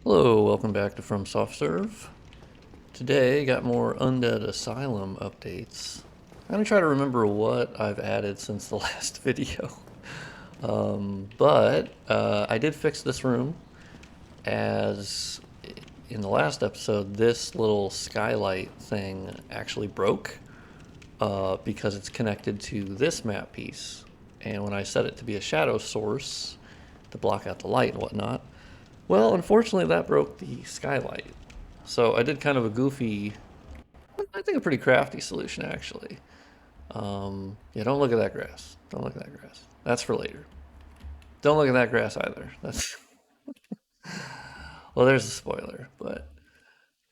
Hello, welcome back to From Soft Serve. Today, got more Undead Asylum updates. I'm gonna try to remember what I've added since the last video. But I did fix this room, as in the last episode, this little skylight thing actually broke because it's connected to this map piece. And when I set it to be a shadow source to block out the light and whatnot, well, unfortunately, that broke the skylight. So I did kind of a goofy, I think a pretty crafty solution, actually. Yeah, don't look at that grass. Don't look at that grass. That's for later. Don't look at that grass either. That's well, there's a spoiler, but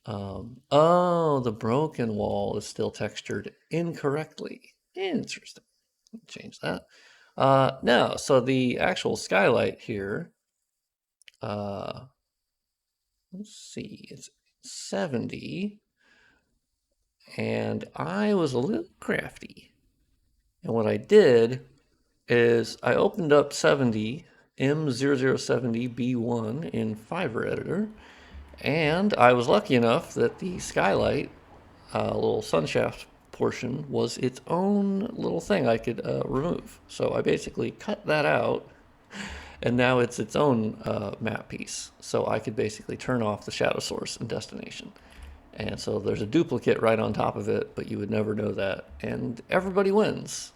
oh, the broken wall is still textured incorrectly. Interesting. Change that. No, so the actual skylight here, uh, let's see, it's 70. And I was a little crafty. And what I did is I opened up 70 M0070B1 in Fiverr Editor, and I was lucky enough that the skylight, little sunshaft portion, was its own little thing I could remove. So I basically cut that out, and now it's its own map piece. So I could basically turn off the shadow source and destination. And so there's a duplicate right on top of it, but you would never know that. And everybody wins.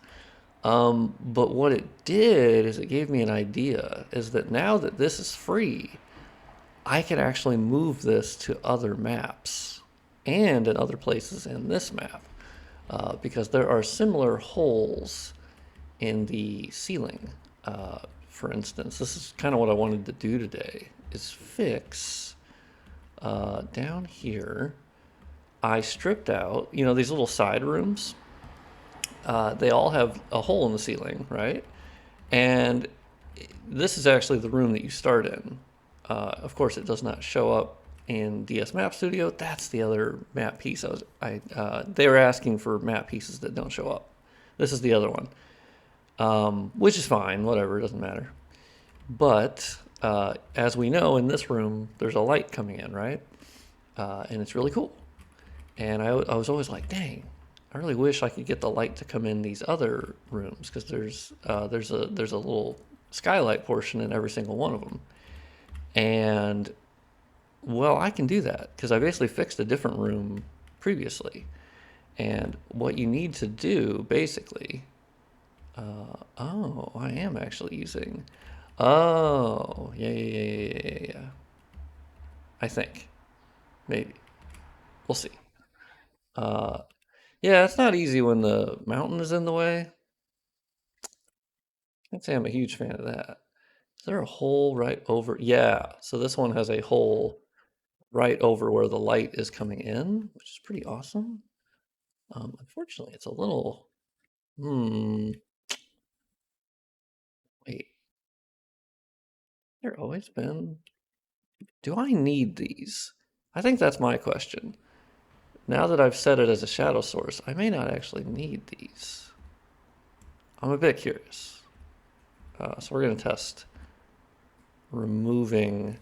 But what it did is it gave me an idea, is that now that this is free, I can actually move this to other maps and in other places in this map. Because there are similar holes in the ceiling. For instance, this is kind of what I wanted to do today, is fix down here. I stripped out, these little side rooms. They all have a hole in the ceiling, right? And this is actually the room that you start in. Of course, it does not show up in DS Map Studio. That's the other map piece. They were asking for map pieces that don't show up. This is the other one, which is fine. Whatever, it doesn't matter. But as we know, in this room, there's a light coming in, right? And it's really cool. And I was always like, dang, I really wish I could get the light to come in these other rooms, because there's a little skylight portion in every single one of them. And well, I can do that because I basically fixed a different room previously. And what you need to do basically, oh, I am actually using, oh, yeah. I think maybe we'll see. Uh, Yeah, it's not easy when the mountain is in the way. I'd say I'm a huge fan of that. Is there a hole right over? Yeah, so this one has a hole right over where the light is coming in, which is pretty awesome. Unfortunately, it's a little, wait, there always been, do I need these? I think that's my question. Now that I've set it as a shadow source, I may not actually need these. I'm a bit curious. So we're going to test removing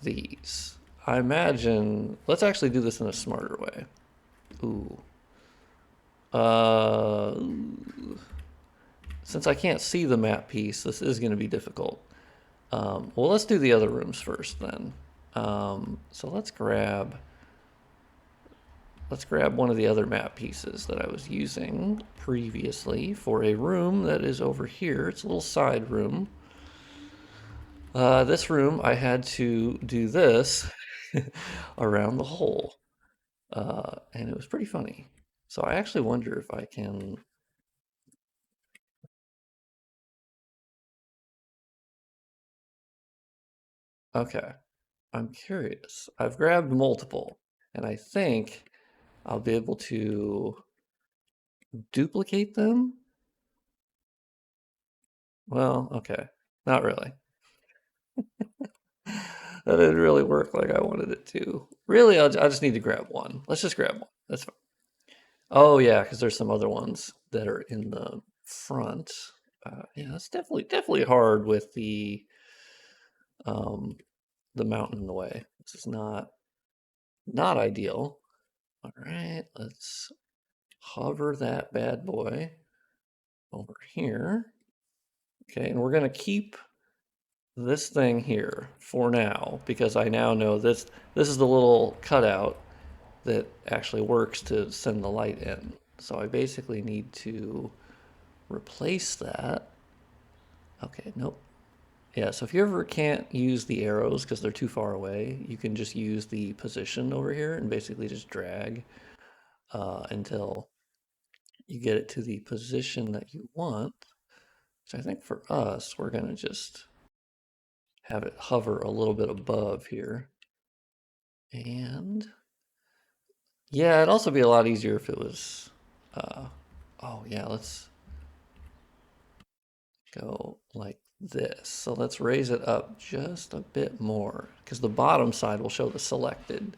these. I imagine, let's actually do this in a smarter way. Ooh. Since I can't see the map piece, this is going to be difficult. Well, let's do the other rooms first then. So let's grab one of the other map pieces that I was using previously for a room that is over here. It's a little side room. This room, I had to do this around the hole, and it was pretty funny. So I actually wonder if I can. Okay, I'm curious. I've grabbed multiple, and I think I'll be able to duplicate them. Well, okay, not really. That didn't really work like I wanted it to. Really, I just need to grab one. Let's just grab one. That's fine. Oh yeah, because there's some other ones that are in the front. Yeah, that's definitely hard with the the mountain in the way. This is not ideal. All right, let's hover that bad boy over here. Okay, and we're gonna keep this thing here for now because I now know this is the little cutout that actually works to send the light in. So I basically need to replace that. Okay, nope. Yeah, so if you ever can't use the arrows because they're too far away, you can just use the position over here and basically just drag until you get it to the position that you want. So I think for us, we're going to just have it hover a little bit above here. And yeah, it'd also be a lot easier if it was, oh yeah, let's go like this. So let's raise it up just a bit more because the bottom side will show the selected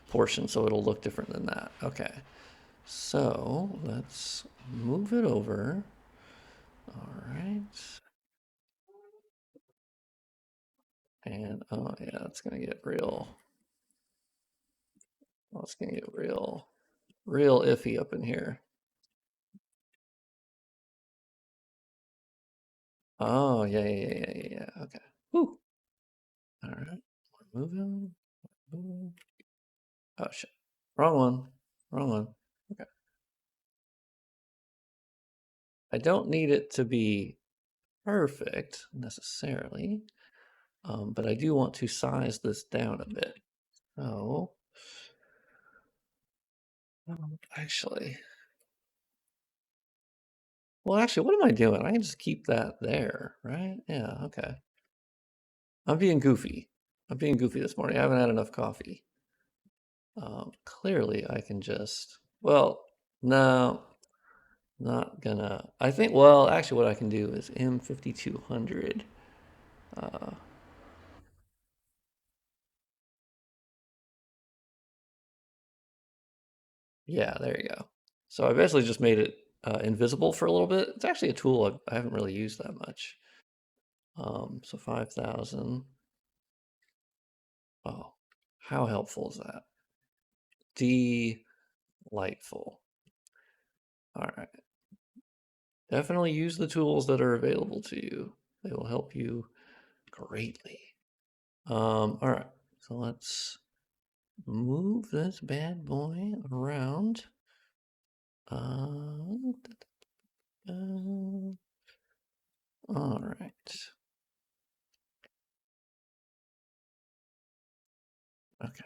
portion, so it'll look different than that. Okay, so let's move it over. All right. And oh yeah, it's gonna get real. Oh, it's gonna get real iffy up in here. Oh yeah. Okay. Whew. All right. We're moving. Oh shit. Wrong one. Wrong one. Okay. I don't need it to be perfect necessarily, but I do want to size this down a bit. So, actually, what am I doing? I can just keep that there, right? Yeah, okay. I'm being goofy. I'm being goofy this morning. I haven't had enough coffee. Clearly, I can just, well, no, not gonna. I think, well, actually, what I can do is M5200. Uh, yeah, there you go. So I basically just made it invisible for a little bit. It's actually a tool I haven't really used that much. So 5,000. Oh, how helpful is that? Delightful. All right. Definitely use the tools that are available to you. They will help you greatly. All right. So let's move this bad boy around. Uh, all right. Okay.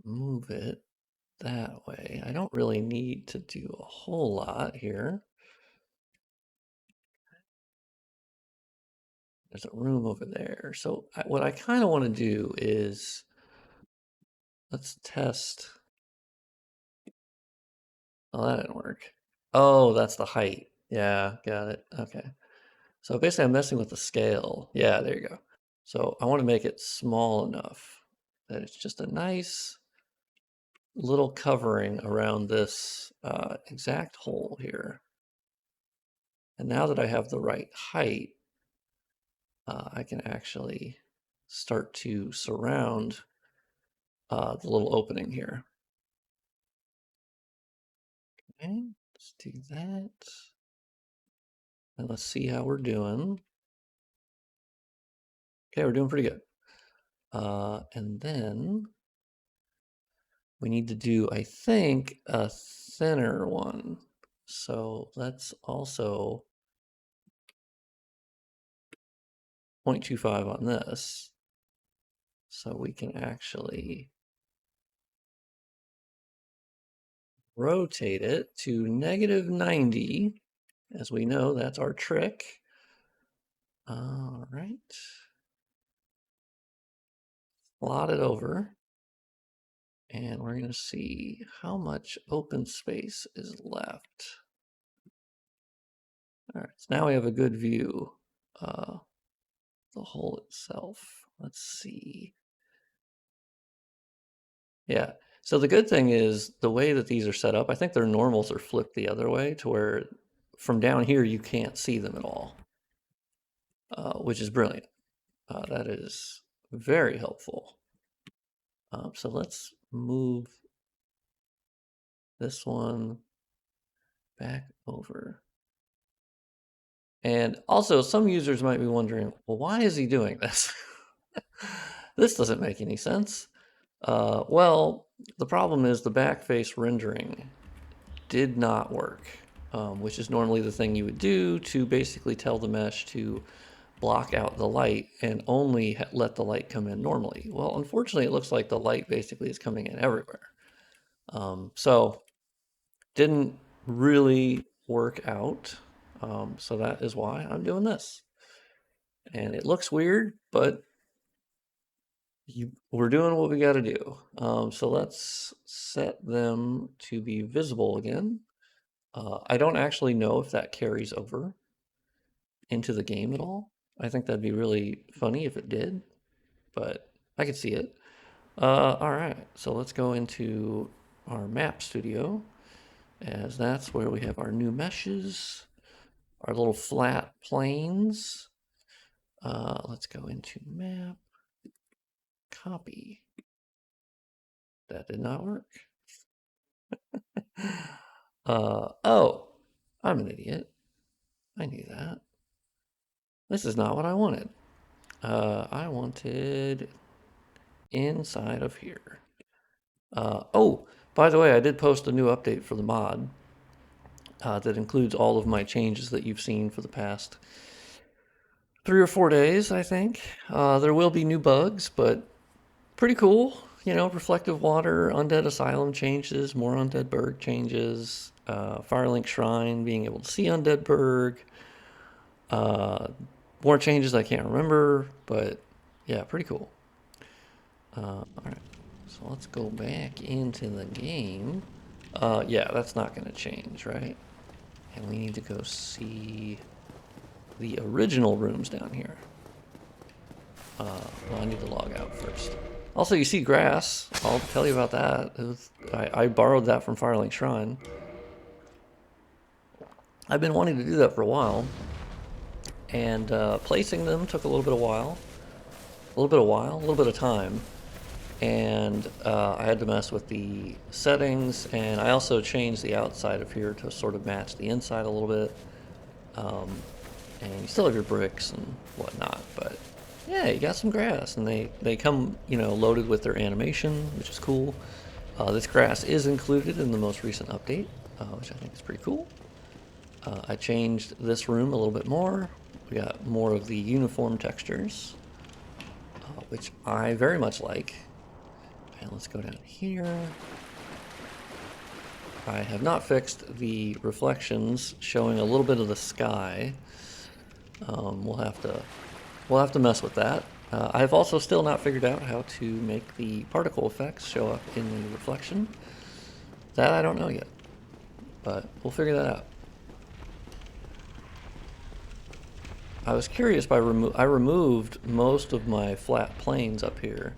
Move it that way. I don't really need to do a whole lot here. There's a room over there. So what I kind of want to do is let's test. Oh, that didn't work. Oh, that's the height. Yeah, got it. Okay. So basically I'm messing with the scale. Yeah, there you go. So I want to make it small enough that it's just a nice little covering around this exact hole here. And now that I have the right height, I can actually start to surround the little opening here. Okay, let's do that. And let's see how we're doing. Okay, we're doing pretty good. And then we need to do, I think, a thinner one. So let's also 0.25 on this. So we can actually rotate it to -90. As we know, that's our trick. All right. Plot it over. And we're going to see how much open space is left. All right, so now we have a good view. The hole itself. Let's see. Yeah. So the good thing is the way that these are set up, I think their normals are flipped the other way to where from down here you can't see them at all, which is brilliant. That is very helpful. So let's move this one back over. And also, some users might be wondering, well, why is he doing this? This doesn't make any sense. Well, the problem is the backface rendering did not work, which is normally the thing you would do to basically tell the mesh to block out the light and only let the light come in normally. Well, unfortunately, it looks like the light basically is coming in everywhere. So didn't really work out. So that is why I'm doing this. And it looks weird, but we're doing what we got to do. So let's set them to be visible again. I don't actually know if that carries over into the game at all. I think that'd be really funny if it did, but I could see it. All right, so let's go into our map studio, as that's where we have our new meshes, our little flat planes. Let's go into map, copy. That did not work. Oh, I'm an idiot. I knew that. This is not what I wanted. I wanted inside of here. Oh, by the way, I did post a new update for the mod that includes all of my changes that you've seen for the past 3 or 4 days, I think. There will be new bugs, but pretty cool. You know, reflective water, Undead Asylum changes, more Undead Berg changes, Firelink Shrine, being able to see Undead Berg, more changes I can't remember, but yeah, pretty cool. All right, so let's go back into the game. Yeah, that's not going to change, right? And we need to go see the original rooms down here. Well, I need to log out first. Also, you see grass. I'll tell you about that. I borrowed that from Firelink Shrine. I've been wanting to do that for a while, and placing them took a little bit of time, and I had to mess with the settings, and I also changed the outside of here to sort of match the inside a little bit. And you still have your bricks and whatnot, but yeah, you got some grass, and they come, you know, loaded with their animation, which is cool. This grass is included in the most recent update, which I think is pretty cool. I changed this room a little bit more. We got more of the uniform textures, which I very much like. And let's go down here. I have not fixed the reflections, showing a little bit of the sky. We'll have to mess with that. I've also still not figured out how to make the particle effects show up in the reflection. That I don't know yet, but we'll figure that out. I was curious I removed most of my flat planes up here,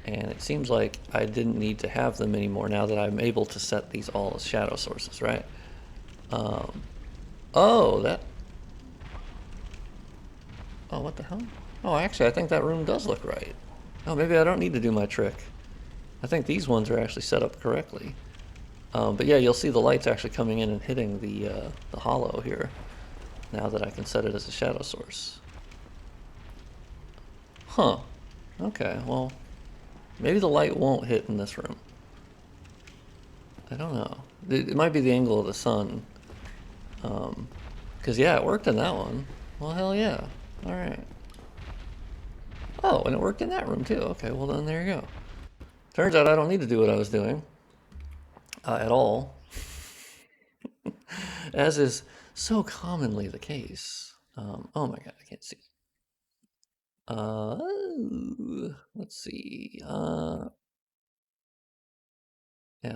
and it seems like I didn't need to have them anymore now that I'm able to set these all as shadow sources, right? Oh, what the hell? Oh, actually, I think that room does look right. Oh, maybe I don't need to do my trick. I think these ones are actually set up correctly. But yeah, you'll see the lights actually coming in and hitting the hollow here, now that I can set it as a shadow source. Huh. Okay, well, maybe the light won't hit in this room. I don't know. It might be the angle of the sun. Because, yeah, it worked in that one. Well, hell yeah. Alright. Oh, and it worked in that room, too. Okay, well, then there you go. Turns out I don't need to do what I was doing. At all. As is so commonly the case. Oh my god, I can't see. Let's see. Yeah,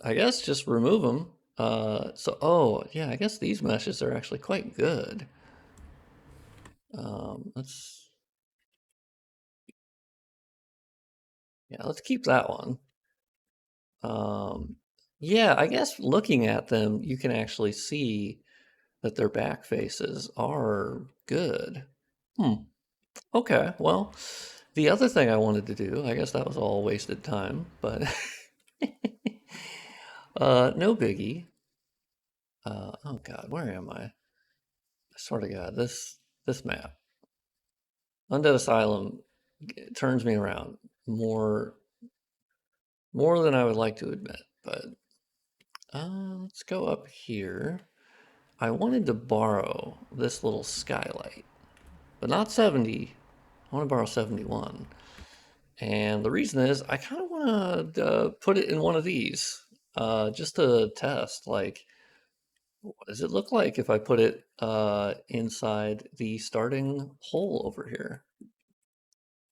I guess just remove them. Oh, yeah, I guess these meshes are actually quite good. Let's keep that one. Yeah, I guess looking at them, you can actually see that their back faces are good. Okay, well, the other thing I wanted to do, I guess that was all wasted time, but no biggie. Oh God, where am I? I swear to God, this map, Undead Asylum, turns me around more more than I would like to admit. But let's go up here. I wanted to borrow this little skylight, but not 70. I want to borrow 71. And the reason is I kind of want to put it in one of these just to test, like, what does it look like if I put it inside the starting hole over here?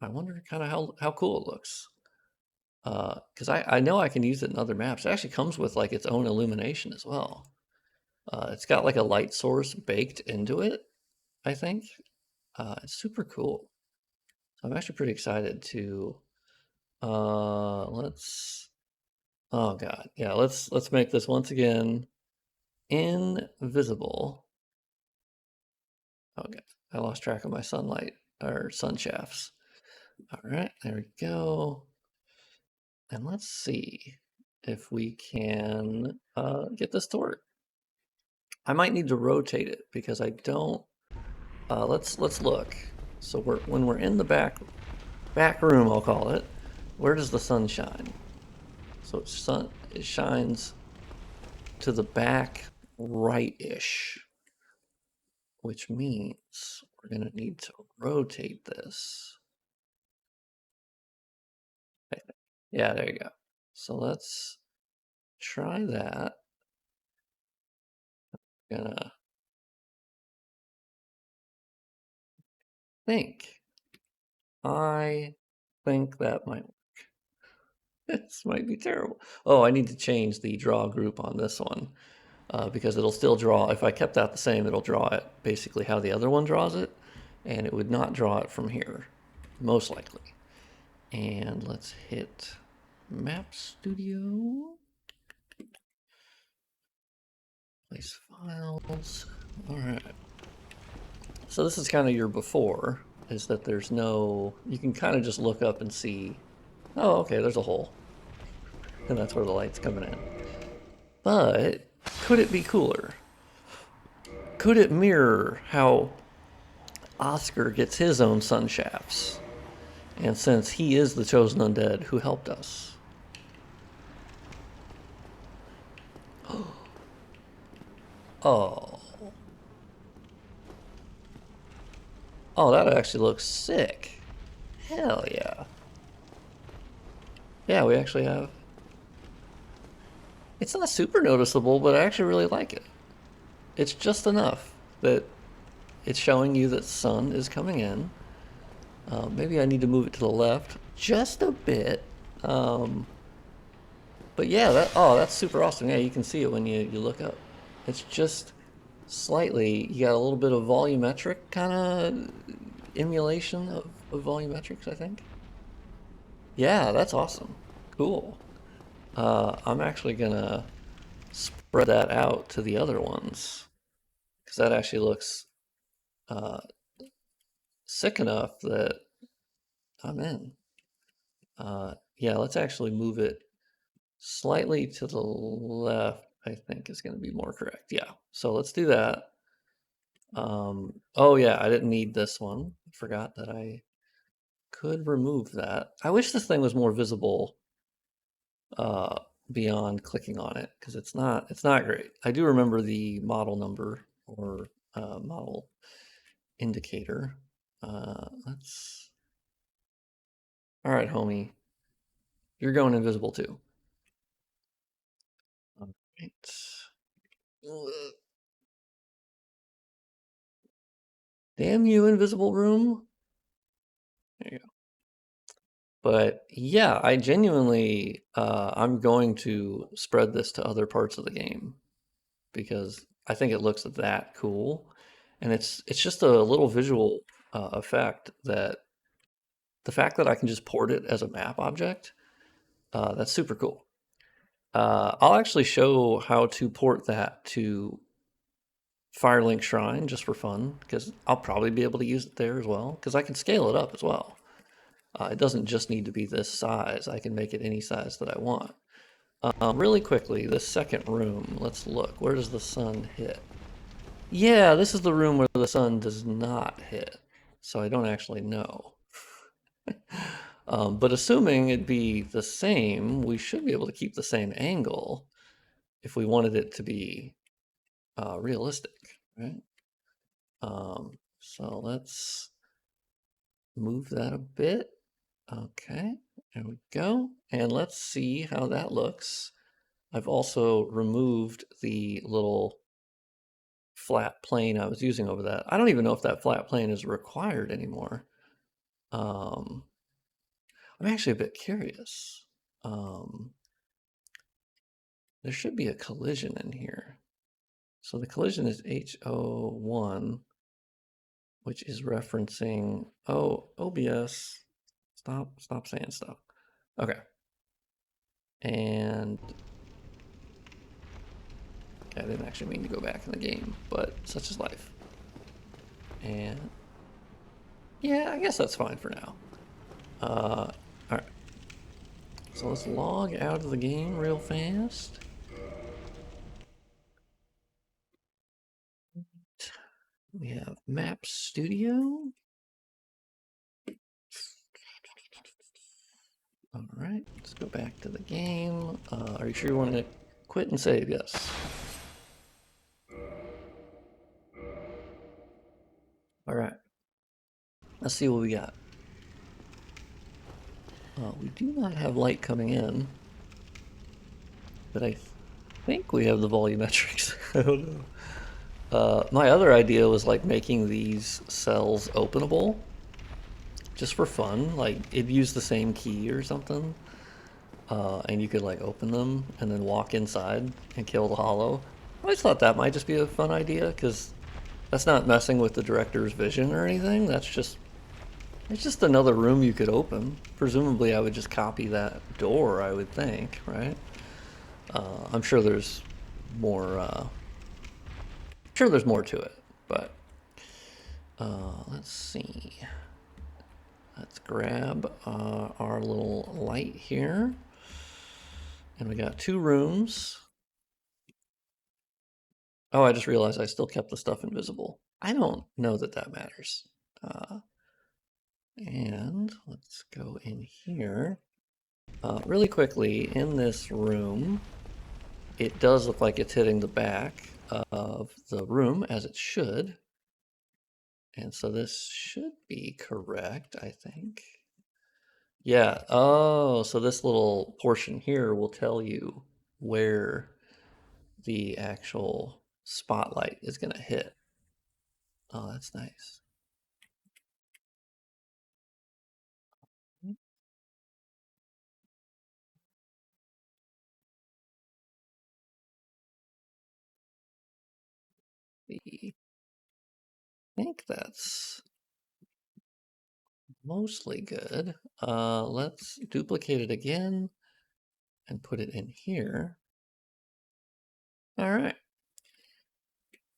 I wonder kind of how cool it looks. Because I know I can use it in other maps. It actually comes with like its own illumination as well. It's got like a light source baked into it, I think. It's super cool. So I'm actually pretty excited to let's oh God. Yeah, let's make this once again invisible. Okay. I lost track of my sunlight or sun shafts. All right, there we go. And let's see if we can get this to work. I might need to rotate it because I don't. Let's look. So when we're in the back room, I'll call it. Where does the sun shine? So it shines to the back right-ish, which means we're gonna need to rotate this. Yeah, there you go. So let's try that. Gonna think. I think that might work. This might be terrible. Oh, I need to change the draw group on this one because it'll still draw. If I kept that the same, it'll draw it basically how the other one draws it, and it would not draw it from here, most likely. And let's hit Map Studio. Place files. All right. So this is kind of your before, is that there's no, you can kind of just look up and see, oh, okay, there's a hole. And that's where the light's coming in. But could it be cooler? Could it mirror how Oscar gets his own sun shafts? And since he is the chosen undead who helped us. Oh. Oh, that actually looks sick. Hell yeah. Yeah, we actually have. It's not super noticeable, but I actually really like it. It's just enough that it's showing you that sun is coming in. Maybe I need to move it to the left just a bit. But yeah, that's super awesome. Yeah, you can see it when you look up. It's just slightly, you got a little bit of volumetric kind of emulation of volumetrics, I think. Yeah, that's awesome. Cool. I'm actually gonna spread that out to the other ones because that actually looks uh, sick enough that I'm in. Yeah, let's actually move it slightly to the left, I think is going to be more correct. Yeah, so let's do that. Oh yeah, I didn't need this one. I forgot that I could remove that. I wish this thing was more visible uh, beyond clicking on it because it's not great. I do remember the model number or model indicator. Let's. All right, homie, you're going invisible too. All right. Damn you, invisible room. There you go. But yeah, I genuinely, I'm going to spread this to other parts of the game because I think it looks that cool, and it's just a little visual effect that the fact that I can just port it as a map object, that's super cool. I'll actually show how to port that to Firelink Shrine just for fun, because I'll probably be able to use it there as well, because I can scale it up as well. It doesn't just need to be this size. I can make it any size that I want. Really quickly, this second room, let's look. Where does the sun hit? Yeah, this is the room where the sun does not hit. So I don't actually know. But assuming it'd be the same, we should be able to keep the same angle if we wanted it to be realistic, right? So let's move that a bit. Okay, there we go. And let's see how that looks. I've also removed the little flat plane I was using over that. I don't even know if that flat plane is required anymore. I'm actually a bit curious. There should be a collision in here. So the collision is HO1, which is referencing, oh, OBS, stop saying stuff. Okay. And I didn't actually mean to go back in the game, but such is life. And yeah, I guess that's fine for now. All right. So let's log out of the game real fast. We have Map Studio. All right, let's go back to the game. Are you sure you want to quit and save? Yes. All right. Let's see what we got. We do not have light coming in, but I think we have the volumetrics. I don't know. My other idea was like making these cells openable just for fun. Like it'd use the same key or something. And you could like open them and then walk inside and kill the hollow. I just thought that might just be a fun idea because that's not messing with the director's vision or anything. It's just another room you could open. Presumably I would just copy that door, I would think, right? I'm sure there's more, to it, but let's see. Let's grab our little light here. And we got 2 rooms. Oh, I just realized I still kept the stuff invisible. I don't know that that matters. And let's go in here. Really quickly, in this room, it does look like it's hitting the back of the room, as it should. And so this should be correct, I think. Yeah, oh, so this little portion here will tell you where the actual spotlight is going to hit. Oh, that's nice. I think that's mostly good. Let's duplicate it again and put it in here. All right.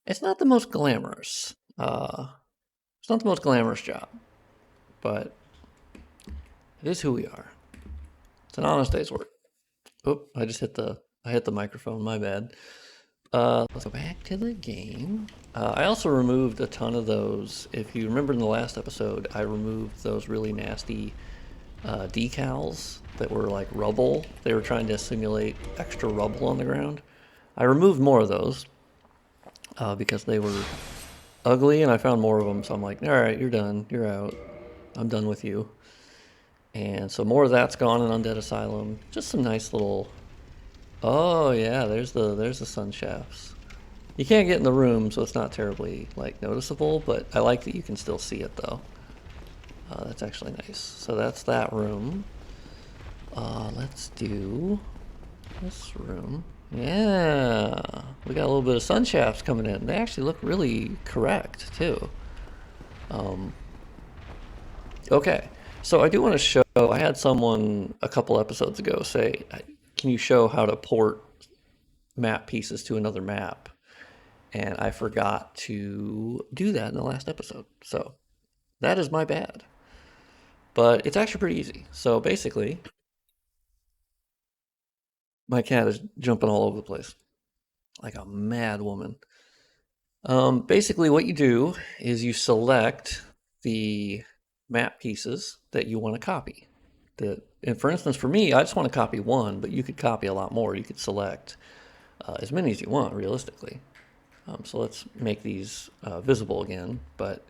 It's not the most glamorous. It's not the most glamorous job, but it is who we are. It's an honest day's work. Oop, I hit the microphone, my bad. Let's go back to the game. I also removed a ton of those. If you remember in the last episode, I removed those really nasty decals that were like rubble. They were trying to simulate extra rubble on the ground. I removed more of those because they were ugly and I found more of them. So I'm like, all right, you're done. You're out. I'm done with you. And so more of that's gone in Undead Asylum. Just some nice little... Oh yeah, there's the sunshafts. You can't get in the room, so it's not terribly like noticeable, but I like that you can still see it though. That's actually nice. So that's that room. Let's do this room. Yeah, we got a little bit of sunshafts coming in. They actually look really correct too. Okay, so I do want to show, I had someone a couple episodes ago say, can you show how to port map pieces to another map? and I forgot to do that in the last episode. So that is my bad. But it's actually pretty easy. So basically, my cat is jumping all over the place like a mad woman. Basically, what you do is you select the map pieces that you want to copy. And for instance, for me, I just want to copy one, but you could copy a lot more. You could select as many as you want, realistically. So let's make these visible again. But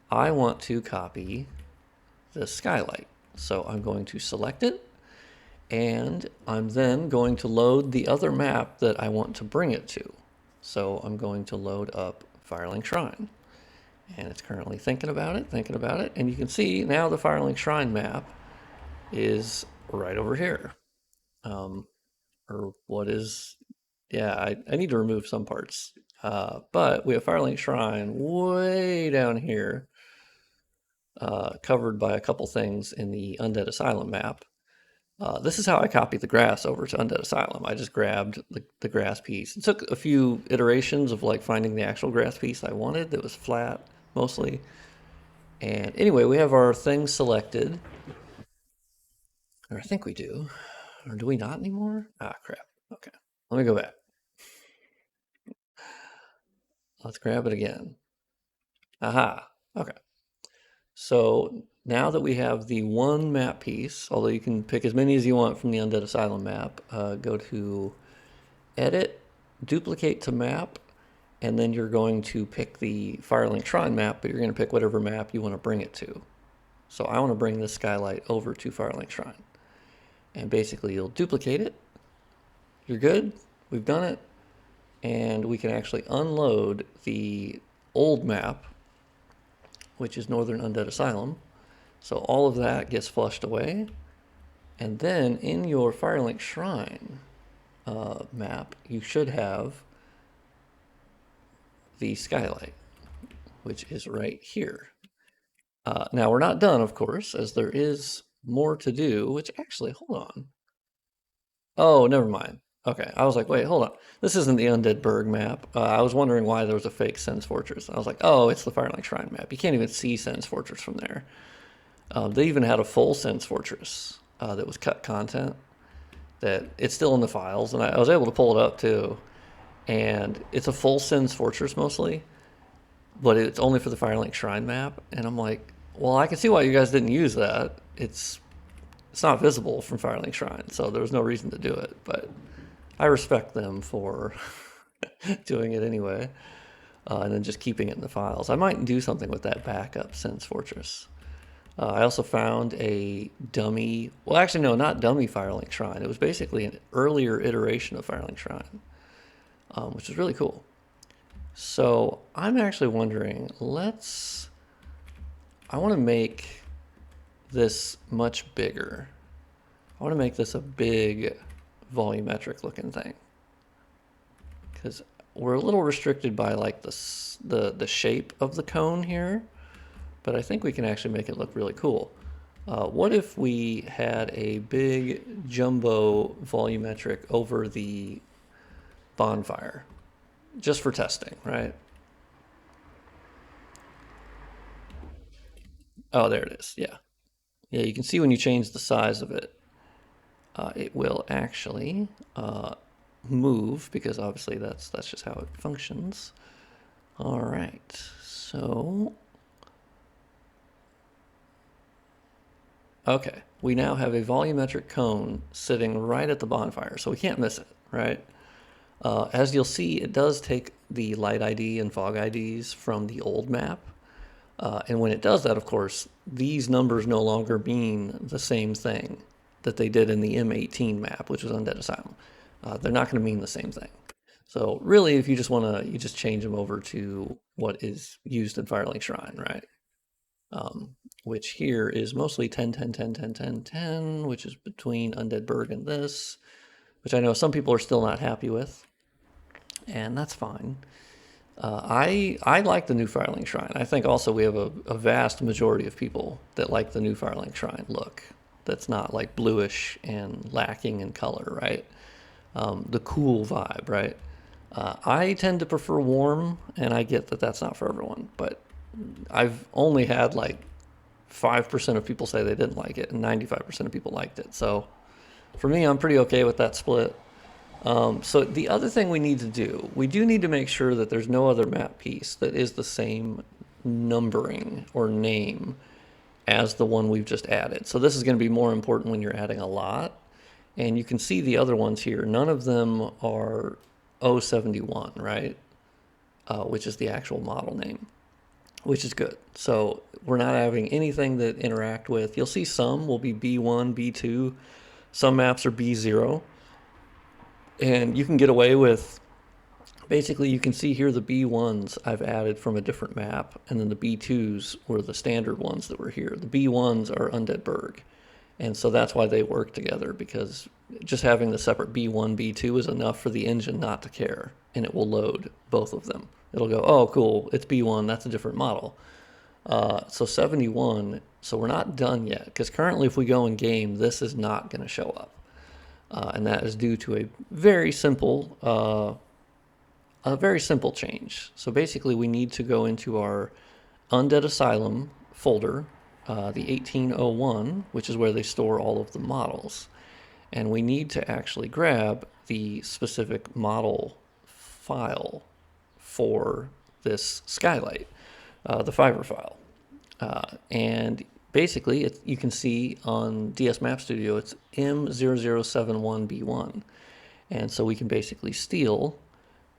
I want to copy the skylight. So I'm going to select it, and I'm then going to load the other map that I want to bring it to. So I'm going to load up Firelink Shrine. And it's currently thinking about it. And you can see now the Firelink Shrine map is right over here. Or what is, yeah, I need to remove some parts. But we have Firelink Shrine way down here, covered by a couple things in the Undead Asylum map. This is how I copied the grass over to Undead Asylum. I just grabbed the grass piece. It took a few iterations of like finding the actual grass piece I wanted that was flat, mostly. And anyway, we have our things selected. Or I think we do. Or do we not anymore? Ah, crap. Okay. Let me go back. Let's grab it again. Aha. Okay. So now that we have the one map piece, although you can pick as many as you want from the Undead Asylum map, go to Edit, Duplicate to Map, and then you're going to pick the Firelink Shrine map, but you're going to pick whatever map you want to bring it to. So I want to bring this skylight over to Firelink Shrine. And basically you'll duplicate it. You're good. We've done it. And we can actually unload the old map, which is Northern Undead Asylum. So all of that gets flushed away. And then in your Firelink Shrine map, you should have the skylight, which is right here. Now we're not done, of course, as there is more to do, which actually, hold on. Oh, never mind. Okay, I was like, wait, hold on. This isn't the Undead Burg map. I was wondering why there was a fake Sen's Fortress. I was like, oh, it's the Firelink Shrine map. You can't even see Sen's Fortress from there. They even had a full Sen's Fortress that was cut content. That it's still in the files, and I was able to pull it up too. And it's a full Sen's Fortress mostly, but it's only for the Firelink Shrine map. And I'm like, well, I can see why you guys didn't use that. It's not visible from Firelink Shrine, so there was no reason to do it. But I respect them for doing it anyway, and then just keeping it in the files. I might do something with that backup Sen's Fortress. I also found a dummy, well, actually, no, not dummy Firelink Shrine. It was basically an earlier iteration of Firelink Shrine, which is really cool. So I'm actually wondering, I want to make this much bigger. I want to make this a big volumetric looking thing, because we're a little restricted by like the shape of the cone here, but I think we can actually make it look really cool. What if we had a big jumbo volumetric over the bonfire, just for testing, right? Oh, there it is. Yeah. Yeah, you can see when you change the size of it, it will actually move, because obviously that's just how it functions. All right, so okay, we now have a volumetric cone sitting right at the bonfire, so we can't miss it, right? As you'll see, it does take the light ID and fog IDs from the old map. And when it does that, of course, these numbers no longer mean the same thing that they did in the M18 map, which was Undead Asylum. They're not going to mean the same thing. So really, if you just want to, you just change them over to what is used in Firelink Shrine, right? Which here is mostly 10, 10, 10, 10, 10, 10, which is between Undead Burg and this, which I know some people are still not happy with, and that's fine. I like the new Firelink Shrine. I think also we have a vast majority of people that like the new Firelink Shrine look. That's not like bluish and lacking in color, right? The cool vibe, right? I tend to prefer warm, and I get that that's not for everyone, but I've only had like 5% of people say they didn't like it, and 95% of people liked it. So for me, I'm pretty okay with that split. So the other thing we need to do, we do need to make sure that there's no other map piece that is the same numbering or name as the one we've just added. So this is going to be more important when you're adding a lot. And you can see the other ones here. None of them are 071, right? Which is the actual model name, which is good. So we're not having anything that interact with. You'll see some will be B1, B2. Some maps are B0. And you can get away with, basically you can see here the B1s I've added from a different map, and then the B2s were the standard ones that were here. The B1s are Undead Berg. And so that's why they work together, because just having the separate B1, B2 is enough for the engine not to care, and it will load both of them. It'll go, oh, cool, it's B1, that's a different model. So 71, so we're not done yet, because currently if we go in game, this is not going to show up. And that is due to a very simple change. So basically we need to go into our Undead Asylum folder, the 1801, which is where they store all of the models. And we need to actually grab the specific model file for this skylight, the fiber file. And basically, you can see on DS Map Studio, it's M0071B1. And so we can basically steal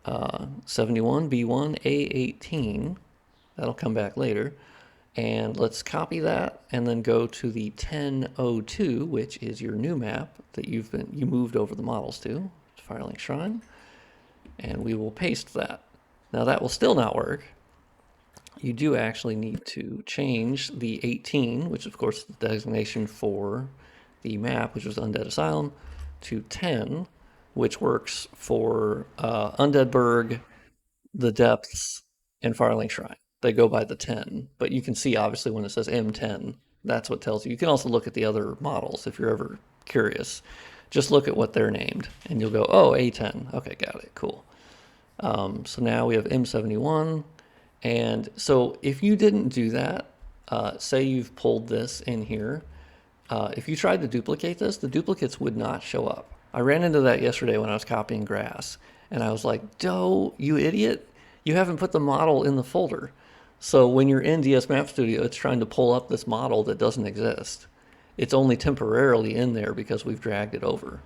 71B1A18. That'll come back later. And let's copy that and then go to the 1002, which is your new map that you moved over the models to, Firelink Shrine. And we will paste that. Now that will still not work. You do actually need to change the 18, which of course is the designation for the map, which was Undead Asylum, to 10, which works for Undead Berg, the Depths, and Firelink Shrine. They go by the 10, but you can see obviously when it says M10, that's what tells you. You can also look at the other models if you're ever curious. Just look at what they're named, and you'll go, oh, A10. Okay, got it, cool. So now we have M71. And so if you didn't do that, say you've pulled this in here, if you tried to duplicate this, the duplicates would not show up. I ran into that yesterday when I was copying grass, and I was like, Doe, you idiot, you haven't put the model in the folder. So when you're in DS Map Studio, it's trying to pull up this model that doesn't exist. It's only temporarily in there because we've dragged it over.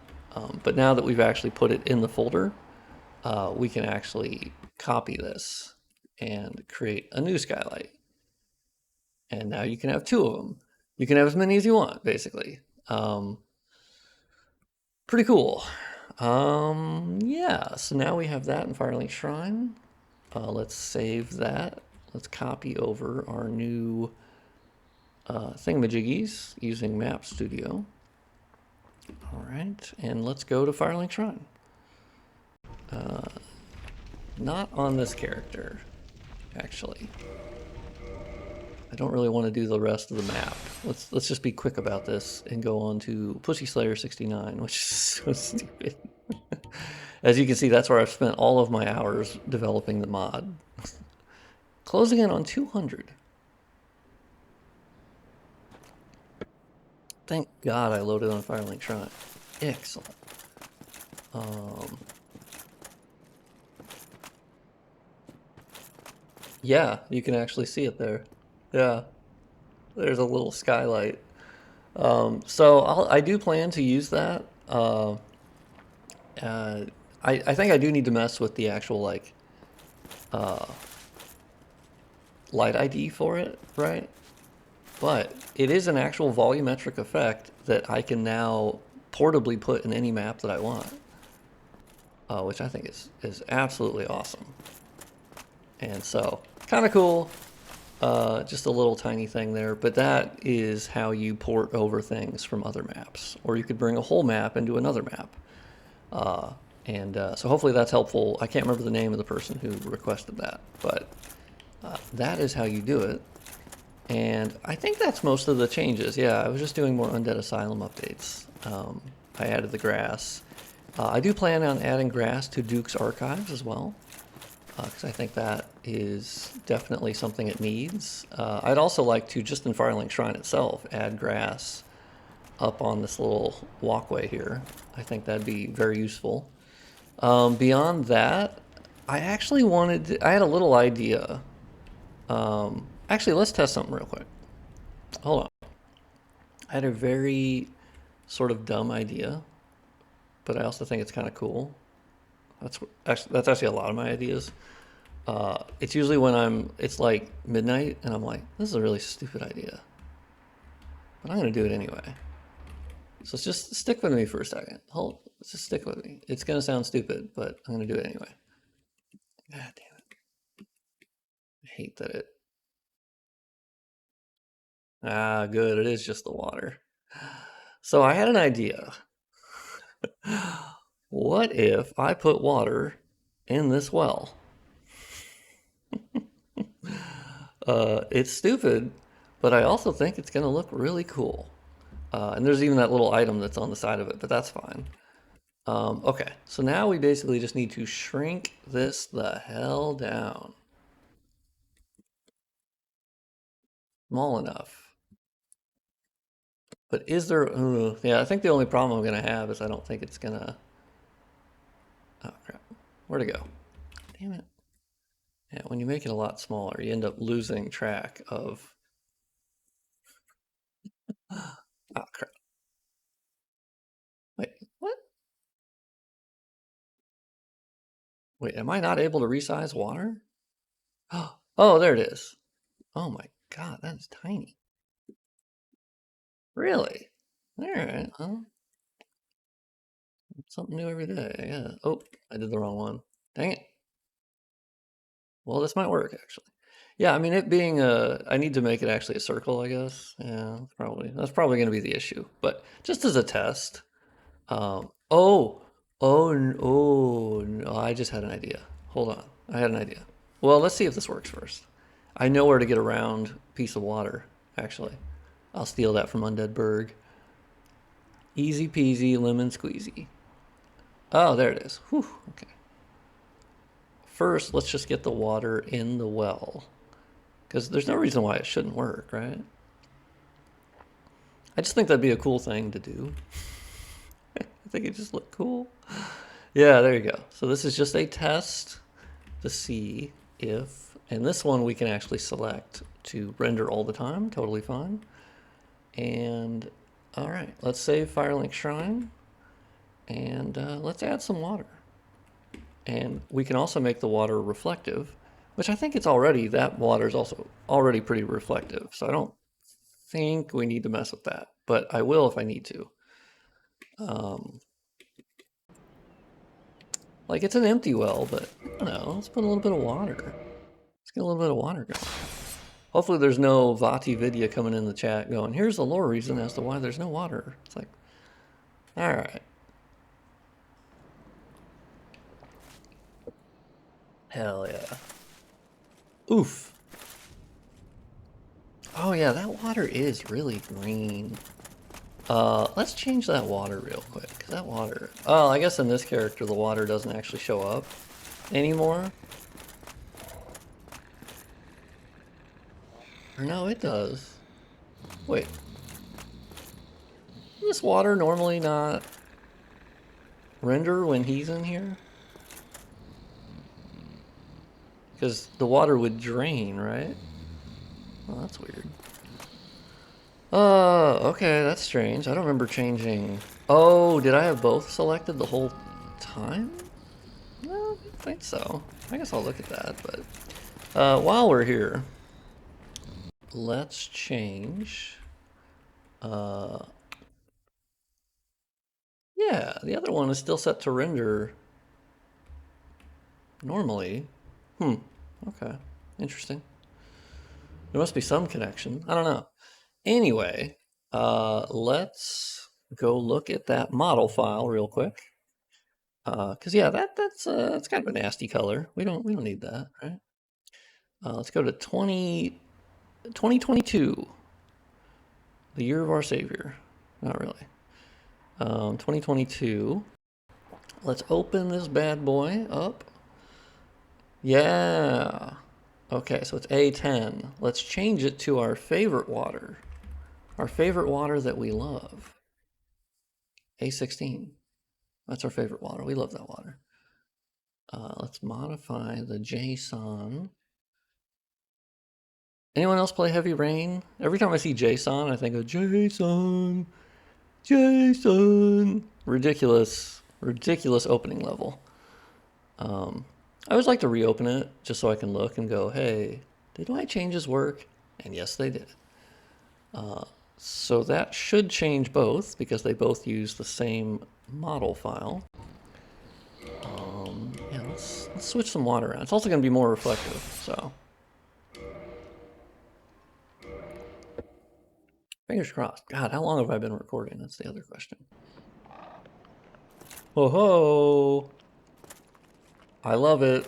But now that we've actually put it in the folder, we can actually copy this and create a new skylight. And now you can have two of them. You can have as many as you want, basically. Pretty cool. Yeah, so now we have that in Firelink Shrine. Let's save that. Let's copy over our new thingamajiggies using Map Studio. All right, and let's go to Firelink Shrine. Not on this character, actually. I don't really want to do the rest of the map. Let's just be quick about this and go on to Pussy Slayer 69, which is so stupid. As you can see, that's where I've spent all of my hours developing the mod. Closing in on 200. Thank God I loaded on Firelink Shrine. Excellent. Yeah, you can actually see it there. Yeah, there's a little skylight. So I do plan to use that. I think I do need to mess with the actual like light ID for it, right? But it is an actual volumetric effect that I can now portably put in any map that I want, which I think is absolutely awesome. And so, kind of cool. Just a little tiny thing there, but that is how you port over things from other maps. Or you could bring a whole map into another map. So hopefully that's helpful. I can't remember the name of the person who requested that, but that is how you do it. And I think that's most of the changes. Yeah, I was just doing more Undead Asylum updates. I added the grass, I do plan on adding grass to Duke's archives as well, because I think that is definitely something it needs. I'd also like to, just in Firelink Shrine itself, add grass up on this little walkway here. I think that'd be very useful. Beyond that, I actually I had a little idea. Actually, let's test something real quick. Hold on. I had a very sort of dumb idea, but I also think it's kind of cool. That's actually a lot of my ideas. It's usually when it's like midnight and I'm like, this is a really stupid idea, but I'm gonna do it anyway. So just stick with me for a second. Just stick with me. It's gonna sound stupid, but I'm gonna do it anyway. God damn it! I hate that it. Ah, good. It is just the water. So I had an idea. What if I put water in this well? It's stupid, but I also think it's gonna look really cool. And there's even that little item that's on the side of it, but that's fine. Okay, so now we basically just need to shrink this the hell down. Small enough. But is there... yeah, I think the only problem I'm going to have is I don't think it's going to... Oh, crap. Where'd it go? Damn it. Yeah, when you make it a lot smaller, you end up losing track of... Oh, crap. Wait, what? Wait, am I not able to resize water? Oh, there it is. Oh my god, that is tiny. Really? Alright, well, something new every day, yeah. Oh, I did the wrong one. Dang it. Well, this might work, actually. Yeah, I mean, it being I need to make it actually a circle, I guess. Yeah, that's probably going to be the issue. But just as a test. Oh, no, I just had an idea. Hold on. I had an idea. Well, let's see if this works first. I know where to get a round piece of water, actually. I'll steal that from Undead Berg. Easy peasy, lemon squeezy. Oh, there it is. Whew, okay. First, let's just get the water in the well. Because there's no reason why it shouldn't work, right? I just think that'd be a cool thing to do. I think it just looked cool. Yeah, there you go. So this is just a test to see if, and this one we can actually select to render all the time, totally fine. And all right, let's save Firelink Shrine and let's add some water. And we can also make the water reflective, which I think that water is also already pretty reflective. So I don't think we need to mess with that, but I will if I need to. Like it's an empty well, but I don't know, let's put a little bit of water. Let's get a little bit of water going. Hopefully there's no Vati Vidya coming in the chat going, here's the lore reason as to why there's no water. It's like, all right. Hell yeah. Oof. Oh yeah, that water is really green. Let's change that water real quick. Cause that water, oh, I guess in this character the water doesn't actually show up anymore. Or no, it does. Wait. Does this water normally not render when he's in here? Because the water would drain, right? Oh, that's weird. Okay, that's strange. I don't remember changing. Oh, did I have both selected the whole time? No, I don't think so. I guess I'll look at that, but while we're here, let's change. Yeah, the other one is still set to render normally. Okay, interesting. There must be some connection. I don't know. Anyway, let's go look at that model file real quick. Cause yeah, that's kind of a nasty color. We don't need that, right? Let's go to 2022, the year of our Savior. Not really. 2022. Let's open this bad boy up. Yeah. Okay, so it's A10. Let's change it to our favorite water. Our favorite water that we love. A16. That's our favorite water. We love that water. Let's modify the JSON. Anyone else play Heavy Rain? Every time I see JSON, I think of JSON, JSON. Ridiculous, ridiculous opening level. I always like to reopen it just so I can look and go, hey, did my changes work? And yes, they did. So that should change both because they both use the same model file. Yeah, let's switch some water around. It's also going to be more reflective, so. Fingers crossed. God, how long have I been recording? That's the other question. Whoa, ho! I love it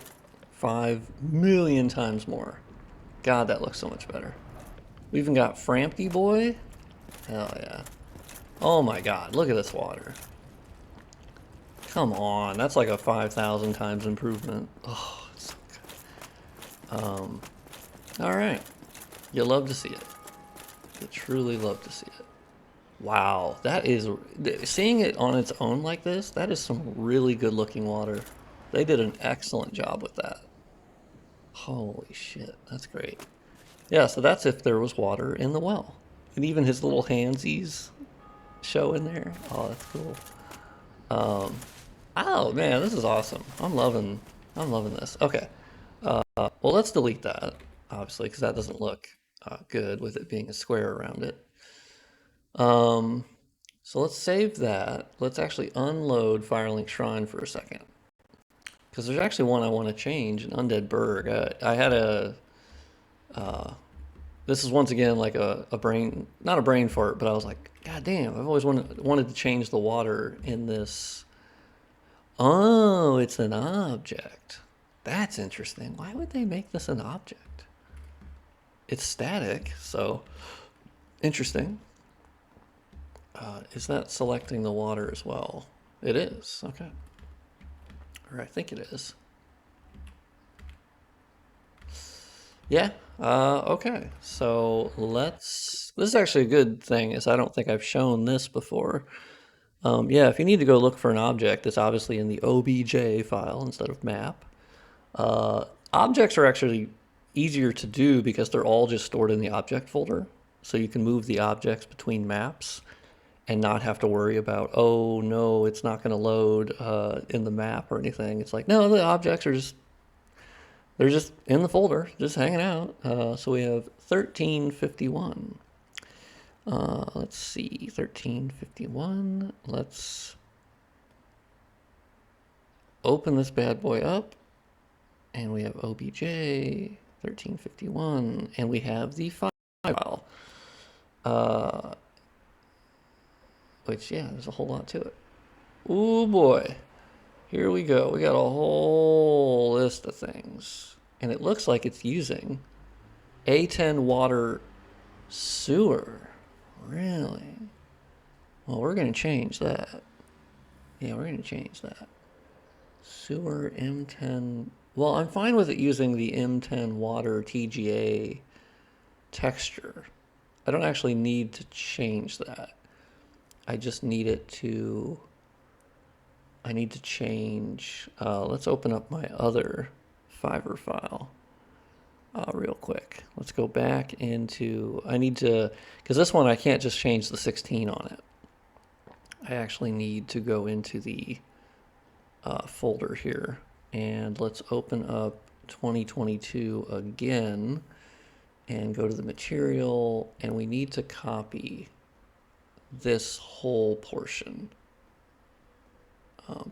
5,000,000 times more. God, that looks so much better. We even got Frampty Boy. Hell yeah. Oh my god, look at this water. Come on, that's like a 5,000 times improvement. Oh, it's so good. Alright. You love to see it. You truly love to see it. Wow, that is... Seeing it on its own like this, that is some really good looking water. They did an excellent job with that. Holy shit, that's great. Yeah, so that's if there was water in the well. And even his little handsies show in there. Oh, that's cool. Oh man, this is awesome. I'm loving this. Okay. Well, let's delete that, obviously, because that doesn't look good with it being a square around it. So let's save that. Let's actually unload Firelink Shrine for a second. Because there's actually one I want to change, an Undead Berg. I had a... this is once again like a brain... Not a brain fart, but I was like, God damn, I've always wanted to change the water in this... Oh, it's an object. That's interesting. Why would they make this an object? It's static, so... Interesting. Is that selecting the water as well? It is, okay. Or I think it is. Yeah, okay. So let's, this is actually a good thing is I don't think I've shown this before. Yeah, if you need to go look for an object, it's obviously in the OBJ file instead of map. Objects are actually easier to do because they're all just stored in the object folder. So you can move the objects between maps and not have to worry about, oh no, it's not going to load in the map or anything. It's like, no, the objects are just, they're just in the folder, just hanging out. So we have 1351. Let's see, 1351. Let's open this bad boy up. And we have OBJ 1351. And we have the file. Which, yeah, there's a whole lot to it. Ooh, boy. Here we go. We got a whole list of things. And it looks like it's using A10 water sewer. Really? Well, we're going to change that. Yeah, we're going to change that. Sewer M10. Well, I'm fine with it using the M10 water TGA texture. I don't actually need to change that. I just need it to... I need to change... let's open up my other Fiverr file real quick. Let's go back into... I need to... Because this one I can't just change the 16 on it. I actually need to go into the folder here. And let's open up 2022 again and go to the material. And we need to copy this whole portion,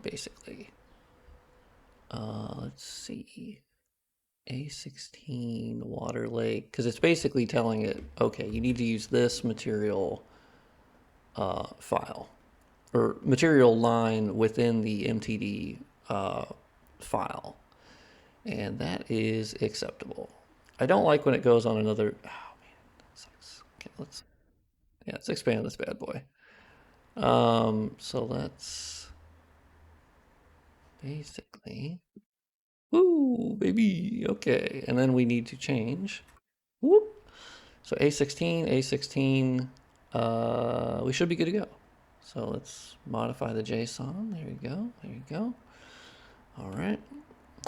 basically. Let's see. A16 water lake, because it's basically telling it, okay, you need to use this material file or material line within the MTD file, and that is acceptable. I don't like when it goes on another. Oh man, that sucks. Okay, let's expand this bad boy. So let's basically. Woo, baby. Okay, and then we need to change. Whoop. So A16. We should be good to go. So let's modify the JSON. There you go. There you go. All right.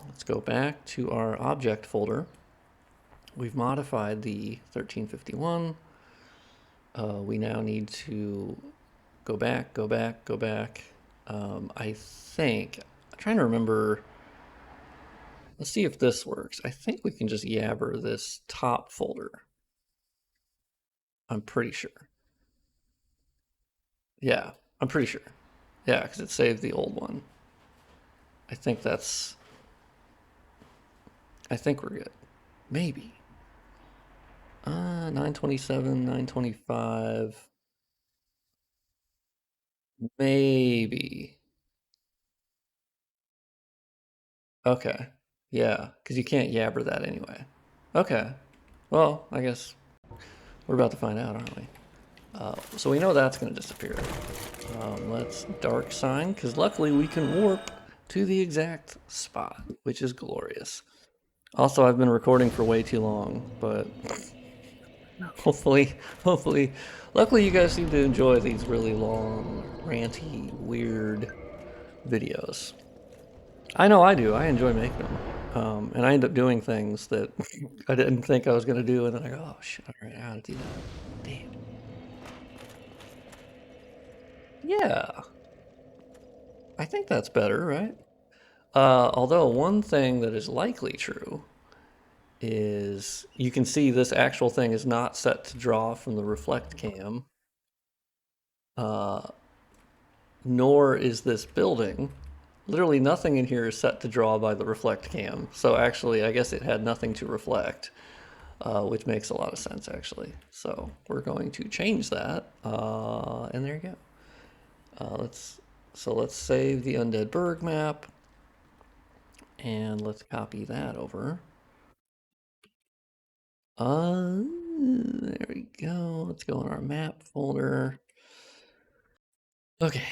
Let's go back to our object folder. We've modified the 1351. We now need to go back. I think, I'm trying to remember. Let's see if this works. I think we can just yabber this top folder. I'm pretty sure. Yeah, I'm pretty sure. Yeah, because it saved the old one. I think that's. I think we're good. Maybe. 927, 925. Maybe. Okay. Yeah, because you can't yabber that anyway. Okay. Well, I guess we're about to find out, aren't we? So we know that's going to disappear. Let's dark sign, because luckily we can warp to the exact spot, which is glorious. Also, I've been recording for way too long, but hopefully, luckily you guys seem to enjoy these really long, ranty, weird videos. I know I do. I enjoy making them. And I end up doing things that I didn't think I was going to do, and then I go, oh, shit, all right, I gotta do that. Damn. Yeah, I think that's better, right? Although one thing that is likely true is you can see this actual thing is not set to draw from the reflect cam, uh, nor is this building. Literally nothing in here is set to draw by the reflect cam. So actually, I guess it had nothing to reflect, which makes a lot of sense actually. So we're going to change that, and there you go. Let's save the Undead Berg map, and let's copy that over. There we go. Let's go in our map folder. Okay.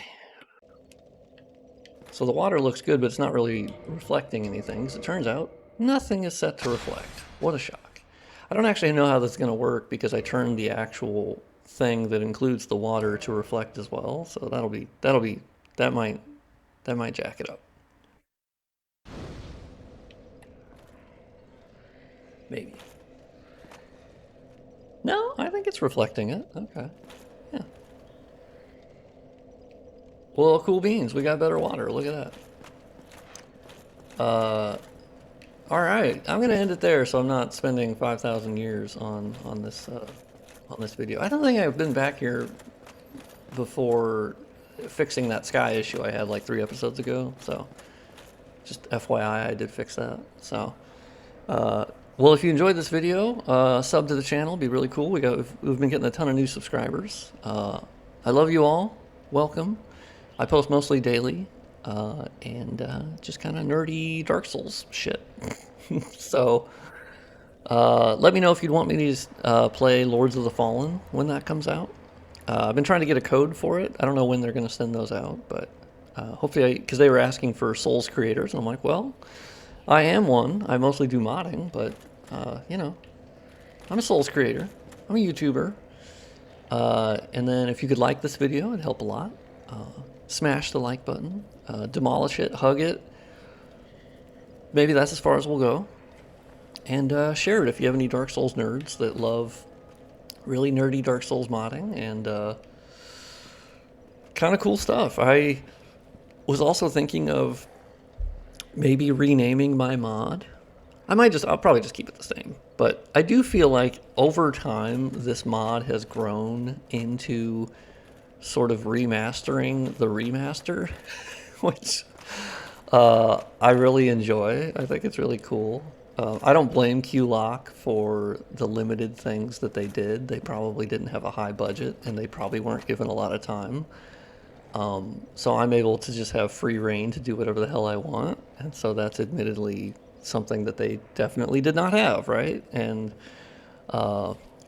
So the water looks good, but it's not really reflecting anything. As it turns out, nothing is set to reflect. What a shock. I don't actually know how this is going to work because I turned the actual thing that includes the water to reflect as well. So that might jack it up. Maybe. No, I think it's reflecting it. Okay. Yeah. Well, cool beans. We got better water. Look at that. All right. I'm gonna end it there, so I'm not spending 5,000 years on this video. I don't think I've been back here before fixing that sky issue I had like 3 episodes ago. So just FYI, I did fix that. So. Well, if you enjoyed this video, sub to the channel, it'd be really cool. We've been getting a ton of new subscribers. I love you all. Welcome. I post mostly daily, and just kind of nerdy Dark Souls shit. So let me know if you'd want me to play Lords of the Fallen when that comes out. I've been trying to get a code for it. I don't know when they're going to send those out, but hopefully, because they were asking for Souls creators, and I'm like, well, I am one. I mostly do modding, but you know, I'm a Souls creator. I'm a YouTuber. And then if you could like this video, it'd help a lot. Smash the like button. Demolish it. Hug it. Maybe that's as far as we'll go. And share it if you have any Dark Souls nerds that love really nerdy Dark Souls modding and kind of cool stuff. I was also thinking of maybe renaming my mod. I'll probably just keep it the same. But I do feel like over time, this mod has grown into sort of remastering the remaster, which I really enjoy. I think it's really cool. I don't blame QLock for the limited things that they did. They probably didn't have a high budget, and they probably weren't given a lot of time. So I'm able to just have free reign to do whatever the hell I want. And so that's admittedly something that they definitely did not have, right? And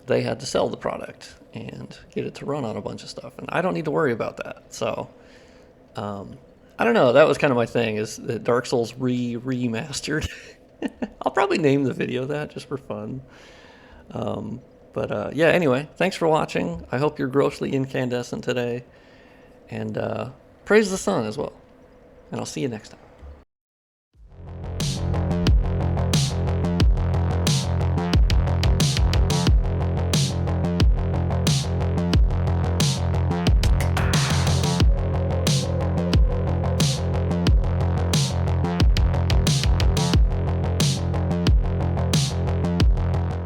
they had to sell the product and get it to run on a bunch of stuff. And I don't need to worry about that. So I don't know. That was kind of my thing. Is that Dark Souls remastered? I'll probably name the video that just for fun. But yeah. Anyway, thanks for watching. I hope you're grossly incandescent today, and praise the sun as well. And I'll see you next time.